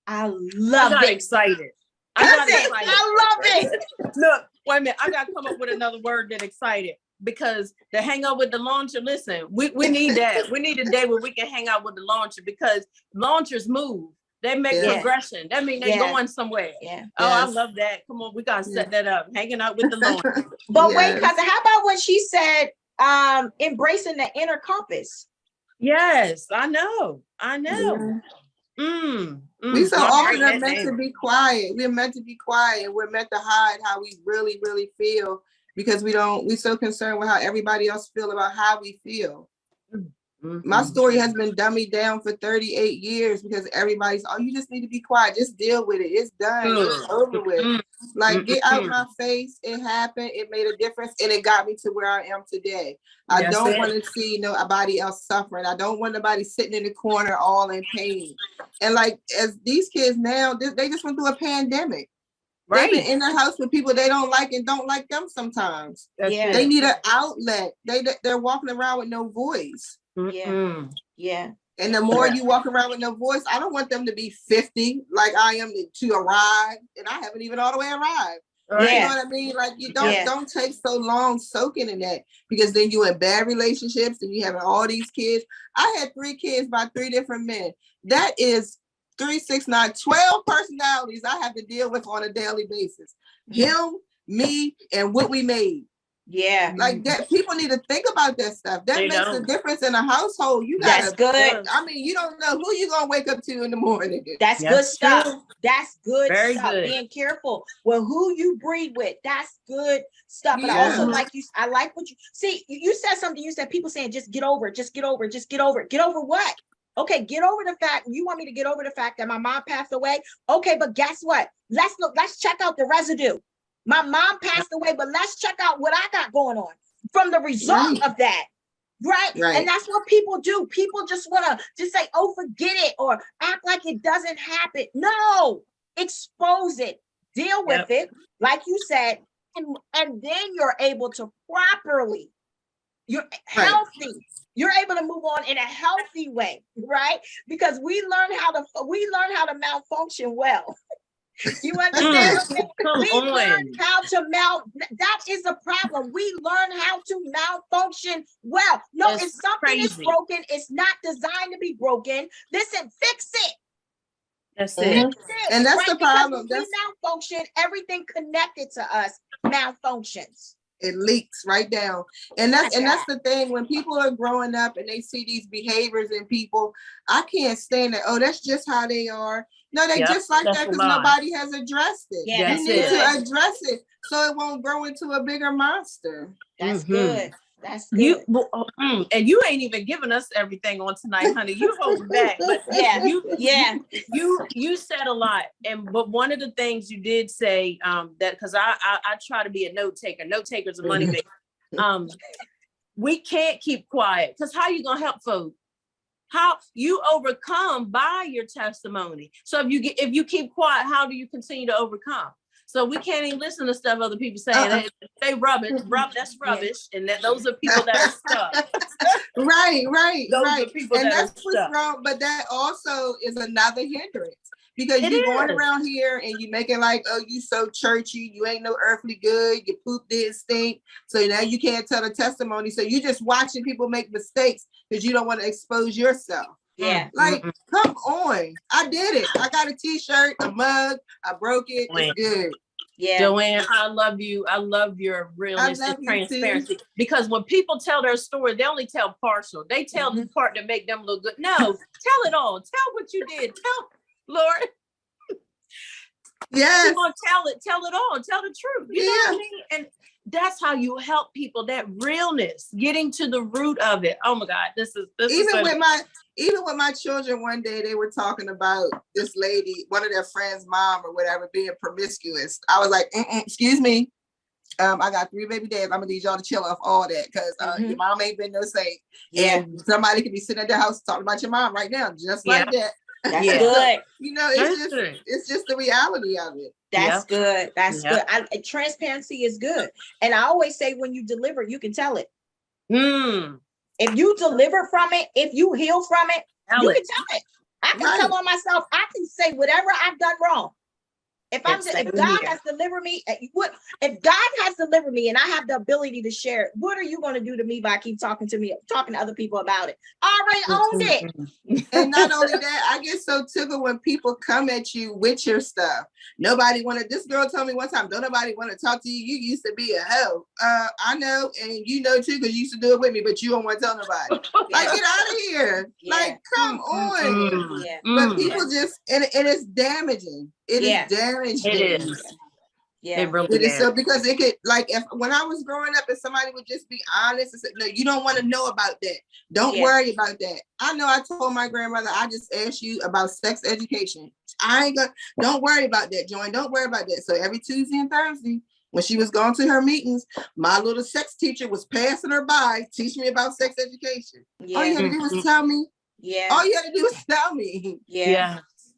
I I love got it. excited. I love it. Look, wait a minute. I got to come up with another word that excited, because to hang out with the launcher, listen, we need that. We need a day where we can hang out with the launcher, because launchers move. They make Yeah. progression. That means they're Yeah. going somewhere. Yeah. Oh, I Yes. love that. Come on, we got to set that up. Hanging out with the launcher. But wait, Yes. cousin, how about when she said embracing the inner compass? Yes, I know. Yeah. We so I'm often writing are that meant to down. be quiet. We're meant to be quiet, and we're meant to hide how we really, really feel, because we're so concerned with how everybody else feel about how we feel. My story has been dummied down for 38 years because everybody's, oh, you just need to be quiet. Just deal with it. It's done. It's over with. Like, get out my face. It happened. It made a difference. And it got me to where I am today. I That's don't it. want to see nobody else suffering. I don't want nobody sitting in the corner all in pain. And like, as these kids now, they just went through a pandemic. They've been Right. in the house with people they don't like and don't like them sometimes. That's Yeah. They it. need an outlet. They're walking around with no voice. Yeah. Yeah. And the more you walk around with no voice, I don't want them to be 50 like I am to arrive, and I haven't even all the way arrived. Right. You know what I mean? Like, you don't Yeah. don't take so long soaking in that, because then you in bad relationships and you having all these kids. I had 3 kids by 3 different men. That is 3, 6, 9, 12 personalities I have to deal with on a daily basis. Him, me, and what we made. Yeah. Like that, people need to think about that stuff. That They makes a don't. difference in a household. You That's gotta, good. I mean, you don't know who you gonna wake up to in the morning. That's That's good stuff. true. That's good Very stuff. good. Being careful with who you breed with. That's good stuff. But I Yeah. also like you. I like what you see. You said something. You said people saying just get over it. Just get over it. Just get over it. Get over what? Okay, get over the fact. You want me to get over the fact that my mom passed away? Okay, but guess what? Let's look. Let's check out the residue. My mom passed away, but let's check out what I got going on from the result Right. of that. Right? Right. And that's what people do. People just want to just say, oh, forget it, or act like it doesn't happen. No, expose it, deal with it, like you said, and then you're able to properly, you're healthy. You're able to move on in a healthy way, right? Because we learn how to malfunction well. You understand? Come We learn on. how to that is a problem. We learn how to malfunction well. No, That's if something is crazy. broken, it's not designed to be broken. Listen, fix it. That's Mhm. it. Fix it, And that's the because problem. when we malfunction, everything connected to us malfunctions. It leaks right down. And that's the thing. When people are growing up and they see these behaviors in people, I can't stand it. Oh, that's just how they are. No, they Yep, just like that's that a because lie. nobody has addressed it. Yeah, That's You need it. to address it so it won't grow into a bigger monster. That's Mhm. good. That's good. And you ain't even giving us everything on tonight, honey. You hold back, but Yeah, you you said a lot. But one of the things you did say, that because I try to be a note taker. Note takers are money makers. We can't keep quiet, because how you gonna help folks? How you overcome by your testimony. So if you keep quiet, how do you continue to overcome? So we can't even listen to stuff other people saying. They rubbish. That's rubbish, and those are people that are stuck. Right. Those Right. are people And that are that's what's stuck. wrong. But that also is another hindrance, because It you're going is. around here and you make it like, oh, you so churchy, you ain't no earthly good, your poop did stink. So now you can't tell the testimony. So you just watching people make mistakes because you don't want to expose yourself. Yeah. Like, come on. I did it. I got a t-shirt, a mug, I broke it. It's good. Yeah. Joanne, I love you. I love your realness and you transparency. Because when people tell their story, they only tell partial. They tell the part that make them look good. No, tell it all. Tell what you did. Tell, Lord. Yes. You're gonna tell it all, tell the truth. You know what I mean? And that's how you help people, that realness, getting to the root of it. Oh my God, this is even with my children, one day they were talking about this lady, one of their friends' mom or whatever, being promiscuous. I was like, excuse me. I got 3 baby dads. I'm gonna need y'all to chill off all that because your mom ain't been no saint. Yeah. And somebody could be sitting at their house talking about your mom right now, just like that. That's good. You know, it's just the reality of it. That's good. That's good. Transparency is good. And I always say, when you deliver, you can tell it. If you deliver from it, if you heal from it, you can tell it. I can tell on myself. I can say whatever I've done wrong. If God has delivered me, if God has delivered me and I have the ability to share it, what are you going to do to me by keep talking to other people about it? I already owned it. And not only that, I get so tickled when people come at you with your stuff. This girl told me one time, don't nobody want to talk to you. You used to be a hoe. I know, and you know too, because you used to do it with me, but you don't want to tell nobody. Like, get out of here. Like, come on. But people just, and it's damaging. It is damaging. It is. Yeah, it really is. So because it could, like, when I was growing up, if somebody would just be honest and say, no, you don't want to know about that. Don't worry about that. I know I told my grandmother, I just asked you about sex education. Don't worry about that, Joy. Don't worry about that. So every Tuesday and Thursday, when she was going to her meetings, my little sex teacher was passing her by, teaching me about sex education. All you had to do was tell me. All you had to do was tell me.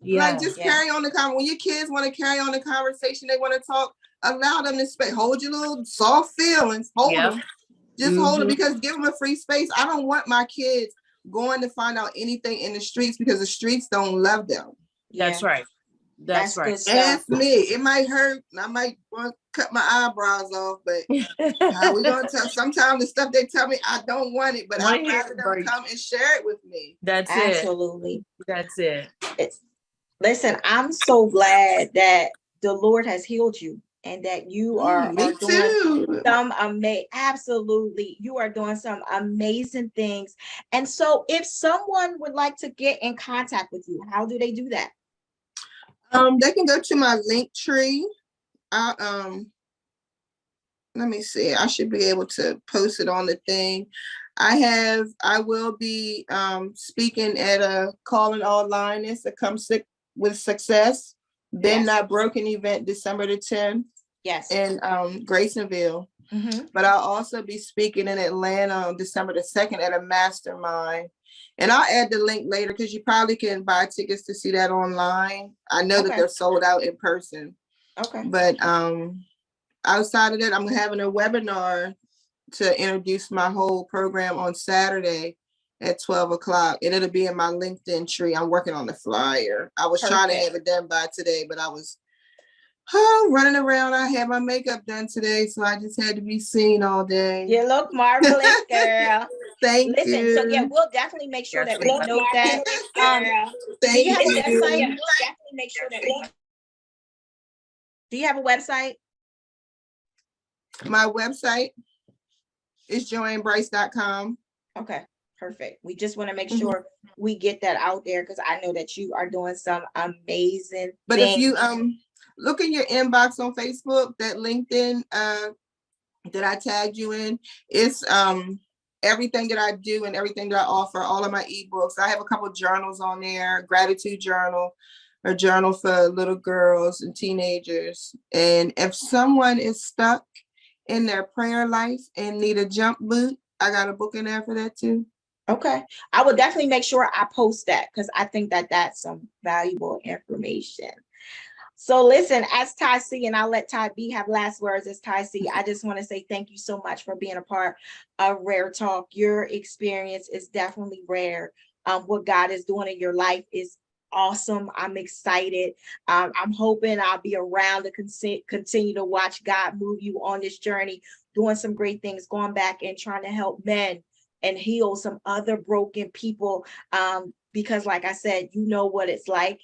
Like, just carry on the conversation. When your kids want to carry on the conversation, they want to talk, allow them to hold your little soft feelings. Hold them. Just hold them, because give them a free space. I don't want my kids going to find out anything in the streets, because the streets don't love them. That's right. That's right. Ask me. It might hurt. I might want to cut my eyebrows off, but we're going to tell. Sometimes the stuff they tell me, I don't want it, but I'd rather them come and share it with me. That's Absolutely. That's it. Listen, I'm so glad that the Lord has healed you and that you are doing some absolutely, you are doing some amazing things. And so if someone would like to get in contact with you, how do they do that? They can go to my Linktree. Let me see. I should be able to post it on the thing. I will be speaking at a Calling All Lioness that comes with Success, Been Not Broken event, December the 10th. Yes. In Graysonville. But I'll also be speaking in Atlanta on December the 2nd at a mastermind. And I'll add the link later, because you probably can buy tickets to see that online. I know that they're sold out in person. Okay. But outside of that, I'm having a webinar to introduce my whole program on Saturday at 12 o'clock. And it'll be in my LinkedIn tree. I'm working on the flyer. I was trying to have it done by today, but I was running around. I had my makeup done today, so I just had to be seen all day. You look marvelous, girl. Thank you. So we'll definitely make sure that we know that. Thank you. We'll definitely make sure that Do you have a website? My website is joannebryce.com. Okay, perfect. We just want to make sure we get that out there, because I know that you are doing some amazing things. If you look in your inbox on Facebook, that LinkedIn that I tagged you in, it's everything that I do and everything that I offer, all of my ebooks. I have a couple of journals on there, gratitude journal, a journal for little girls and teenagers. And if someone is stuck in their prayer life and need a jump boot, I got a book in there for that too. Okay. I will definitely make sure I post that, because I think that that's some valuable information. So listen, as Ty C, and I'll let Ty B have last words as Ty C, I just want to say thank you so much for being a part of Rare Talk. Your experience is definitely rare. What God is doing in your life is awesome. I'm excited. I'm hoping I'll be around to continue to watch God move you on this journey, doing some great things, going back and trying to help men and heal some other broken people. Because like I said, you know what it's like.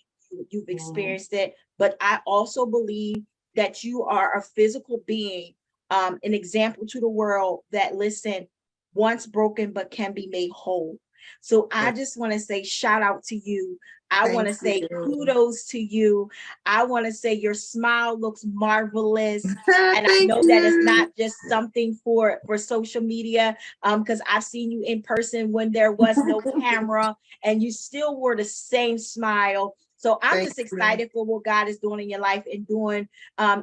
You've experienced it. But I also believe that you are a physical being, an example to the world that, listen, once broken, but can be made whole. So I just want to say shout out to you. I want to Thank say you. kudos to you. I want to say your smile looks marvelous. And I Thank know that it's you. not just something for social media, because I've seen you in person when there was no camera and you still wore the same smile. So I'm Thank just you. excited for what God is doing in your life and doing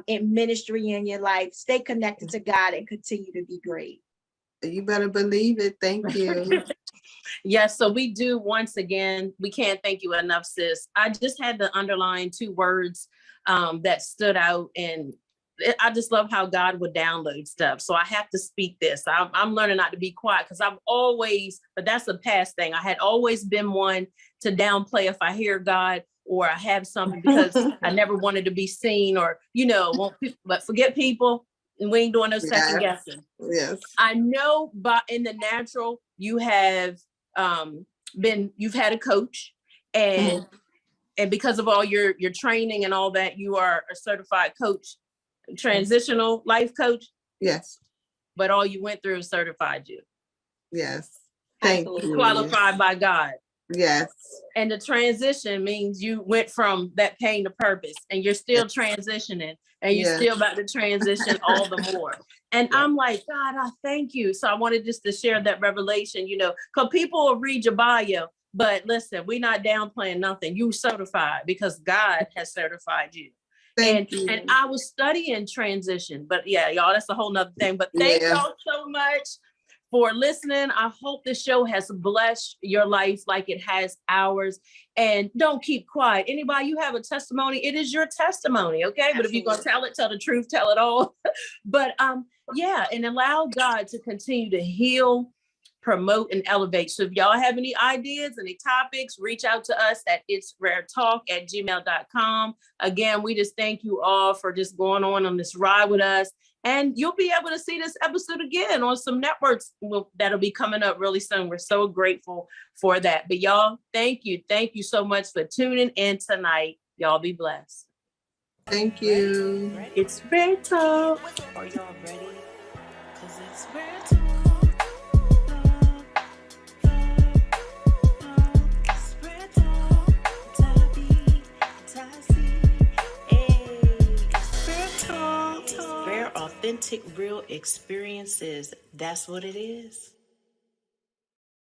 in ministry in your life. Stay connected to God and continue to be great. You better believe it. Thank you. Yes, so we do, once again, we can't thank you enough, sis. I just had to underline two words that stood out, and I just love how God would download stuff. So I have to speak this. I'm learning not to be quiet, because I've always, but that's a past thing. I had always been one to downplay if I hear God or I have something, because I never wanted to be seen, or, but forget people. And we ain't doing no second guessing. Yes. I know, but in the natural, you have you've had a coach, and because of all your training and all that, you are a certified coach, transitional life coach. Yes. But all you went through certified you. Yes. Thank you. Qualified by God. Yes. And the transition means you went from that pain to purpose, and you're still transitioning, and you're still about to transition all the more. And I'm like, God, I thank you. So I wanted just to share that revelation, because people will read your bio, but listen, we're not downplaying nothing. You certified because God has certified you. Thank you. And I was studying transition, but yeah, y'all, that's a whole nother thing. But thank y'all so much for listening. I hope this show has blessed your life like it has ours. And don't keep quiet. Anybody, you have a testimony, it is your testimony, okay? Absolutely. But if you're going to tell it, tell the truth, tell it all. But and allow God to continue to heal, promote, and elevate. So if y'all have any ideas, any topics, reach out to us at itsraretalk@gmail.com. Again, we just thank you all for just going on this ride with us. And you'll be able to see this episode again on some networks that'll be coming up really soon. We're so grateful for that. But y'all, thank you. Thank you so much for tuning in tonight. Y'all be blessed. Thank you. Ready? It's Rare Talk. Are y'all ready? Because it's Rare Talk. It's Rare Talk. Tabby, Tassie. Hey, it's Rare Talk. Rare, authentic, real experiences. That's what it is.